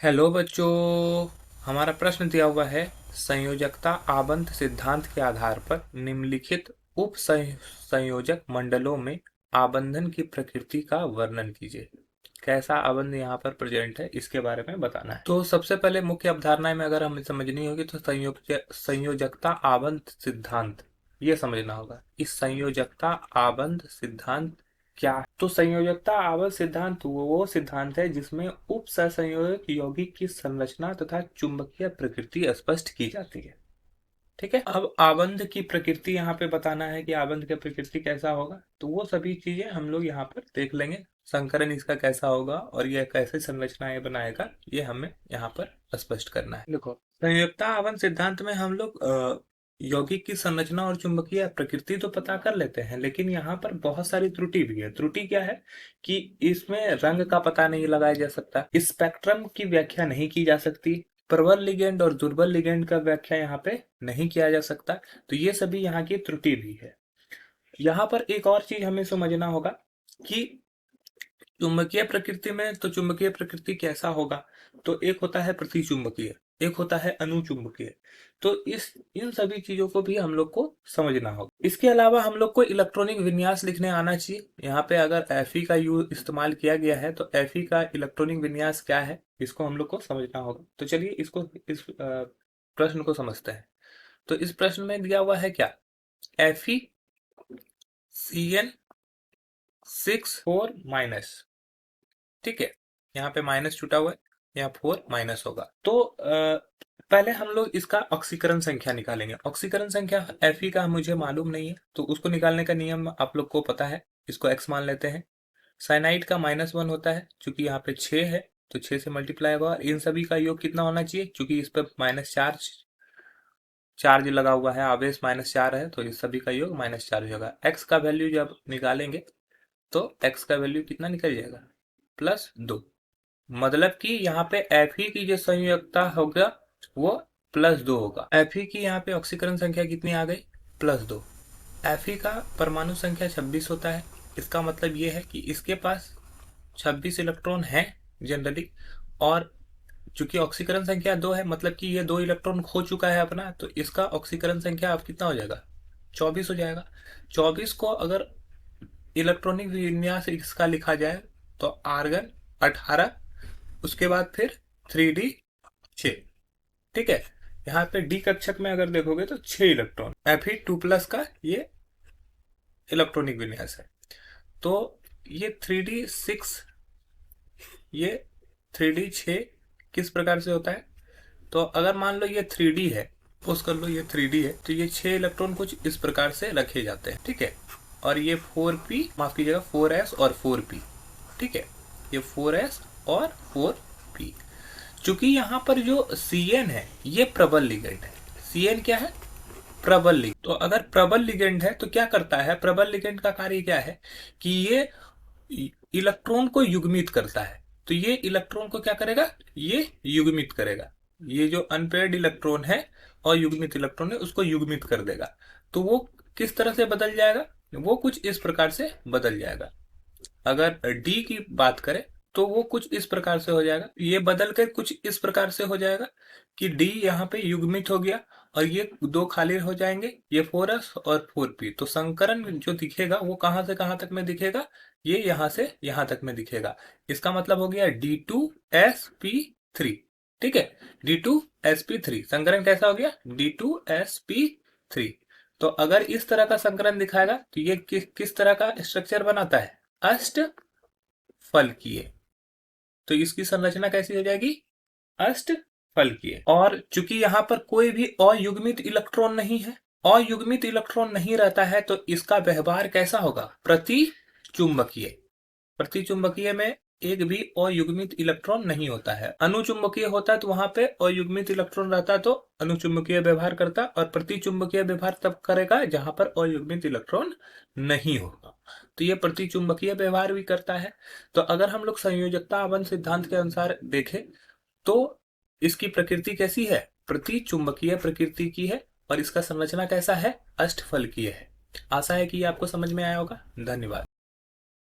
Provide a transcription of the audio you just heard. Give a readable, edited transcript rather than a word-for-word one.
Hello बच्चों। हमारा प्रश्न दिया हुआ है, संयोजकता आबंध सिद्धांत के आधार पर निम्नलिखित उप संयोजक मंडलों में आबंधन की प्रकृति का वर्णन कीजिए। कैसा आबंध यहाँ पर प्रेजेंट है इसके बारे में बताना है। तो सबसे पहले मुख्य अवधारणा में अगर हमें समझनी होगी तो संयोजकता आबंध सिद्धांत ये समझना होगा। इस संयोजकता आबंध सिद्धांत क्या है? तो संयोजकता आवर्त सिद्धांत वो सिद्धांत है जिसमें उप सहसंयोजक यौगिक की संरचना तथा चुंबकीय प्रकृति स्पष्ट की जाती है। ठीक है, अब आबंध की प्रकृति यहाँ पे बताना है कि आबंध की प्रकृति कैसा होगा, तो वो सभी चीजें हम लोग यहाँ पर देख लेंगे। संकरण इसका कैसा होगा और यह कैसे संरचनाएं बनाएगा, ये हमें यहाँ पर स्पष्ट करना है। देखो, संयोजकता आबंध सिद्धांत में हम लोग यौगिक की संरचना और चुंबकीय प्रकृति तो पता कर लेते हैं, लेकिन यहाँ पर बहुत सारी त्रुटि भी है। त्रुटि क्या है कि इसमें रंग का पता नहीं लगाया जा सकता, स्पेक्ट्रम की व्याख्या नहीं की जा सकती, प्रबल लिगेंड और दुर्बल लिगेंड का व्याख्या यहाँ पे नहीं किया जा सकता। तो ये सभी यहाँ की त्रुटि भी है। यहाँ पर एक और चीज हमें समझना होगा कि चुंबकीय प्रकृति में, तो चुंबकीय प्रकृति कैसा होगा, तो एक होता है प्रतिचुंबकीय, एक होता है अनुचुंबकीय। तो इन सभी चीजों को भी हम लोग को समझना होगा। इसके अलावा हम लोग को इलेक्ट्रॉनिक विन्यास लिखने आना चाहिए। यहाँ पे अगर Fe का यूज इस्तेमाल किया गया है तो Fe का इलेक्ट्रॉनिक विन्यास क्या है, इसको हम लोग को समझना होगा। तो चलिए इस प्रश्न को समझते हैं। तो इस प्रश्न में दिया हुआ है क्या, FeCN6 4-। ठीक है, यहाँ पे माइनस छूटा हुआ है, यहाँ 4 माइनस होगा। तो पहले हम लोग इसका ऑक्सीकरण संख्या निकालेंगे। ऑक्सीकरण संख्या Fe का मुझे मालूम नहीं है, तो उसको निकालने का नियम आप लोग को पता है। इसको x मान लेते हैं। साइनाइड का -1 होता है, चूंकि यहाँ पे 6 है तो 6 से मल्टीप्लाई होगा। इन सभी का योग कितना होना चाहिए, चूंकि इस पर माइनस चार्ज लगा हुआ है, आवेश -4 है, तो इस सभी का योग -4 होगा। x का वैल्यू जब निकालेंगे तो x का वैल्यू कितना निकल जाएगा, +2। मतलब कि यहाँ पे Fe की जो संयोजकता होगा वो +2 होगा। Fe की यहाँ पे ऑक्सीकरण संख्या कितनी आ गई, +2। Fe का परमाणु संख्या 26 होता है। इसका मतलब ये है कि इसके पास 26 इलेक्ट्रॉन हैं जनरली, और चूंकि ऑक्सीकरण संख्या 2 है, मतलब कि ये 2 इलेक्ट्रॉन खो चुका है अपना, तो इसका ऑक्सीकरण संख्या अब कितना हो जाएगा, 24 हो जाएगा। 24 को अगर इलेक्ट्रॉनिक विन्यास इसका लिखा जाए तो आर्गन 18, उसके बाद फिर 3D6। ठीक है, यहाँ पे डी कक्षक में अगर देखोगे तो 6 इलेक्ट्रॉन, Fe2+ का ये इलेक्ट्रॉनिक विन्यास है। तो ये 3D6, ये 3D6 किस प्रकार से होता है, तो अगर मान लो ये 3D है, सपोज कर लो ये 3D है, तो ये 6 इलेक्ट्रॉन कुछ इस प्रकार से रखे जाते हैं। ठीक है, और ये 4p, माफ कीजिएगा 4s और 4p। ठीक है, ये 4s और 4p। चूंकि यहाँ पर जो Cn है ये प्रबल लिगेंड है। Cn क्या है, प्रबल लिगेंड। तो अगर प्रबल लिगेंड है तो क्या करता है, प्रबल लिगेंड का कार्य क्या है कि ये इलेक्ट्रॉन को युग्मित करता है। तो ये इलेक्ट्रॉन को क्या करेगा, ये युग्मित करेगा। ये जो अनपेयर्ड इलेक्ट्रॉन है और युग्मित इलेक्ट्रॉन है उसको युग्मित कर देगा। तो वो किस तरह से बदल जाएगा, वो कुछ इस प्रकार से बदल जाएगा। अगर डी की बात करें तो वो कुछ इस प्रकार से हो जाएगा, ये बदल कर कुछ इस प्रकार से हो जाएगा कि डी यहाँ पे युग्मित हो गया और ये 2 खाली हो जाएंगे, ये 4s और 4p। तो संकरण जो दिखेगा वो कहां से कहां तक में दिखेगा, ये यहाँ से यहाँ तक में दिखेगा। इसका मतलब हो गया D2sp3। ठीक है, D2sp3 संकरण कैसा हो गया, D2sp3। तो अगर इस तरह का संकरण दिखाएगा तो ये किस तरह का स्ट्रक्चर बनाता है, अष्ट फलकीय। तो इसकी संरचना कैसी हो जाएगी, अष्ट फलकीय। और चूंकि यहाँ पर कोई भी अयुग्मित इलेक्ट्रॉन नहीं है, अयुग्मित इलेक्ट्रॉन नहीं रहता है, तो इसका व्यवहार कैसा होगा, प्रतिचुंबकीय। प्रतिचुंबकीय में एक भी अयुग्मित इलेक्ट्रॉन नहीं होता है। अनुचुंबकीय होता है तो वहां पे अयुग्मित इलेक्ट्रॉन रहता है तो अनुचुंबकीय व्यवहार करता, और प्रतिचुंबकीय व्यवहार तब करेगा जहां पर अयुग्मित इलेक्ट्रॉन नहीं होगा। तो ये प्रतिचुंबकीय व्यवहार भी करता है। तो अगर हम लोग संयोजकता आबंध सिद्धांत के अनुसार देखें तो इसकी प्रकृति कैसी है, प्रतिचुंबकीय प्रकृति की है, और इसका संरचना कैसा है, अष्टफलकीय है। आशा है कि ये आपको समझ में आया होगा। धन्यवाद।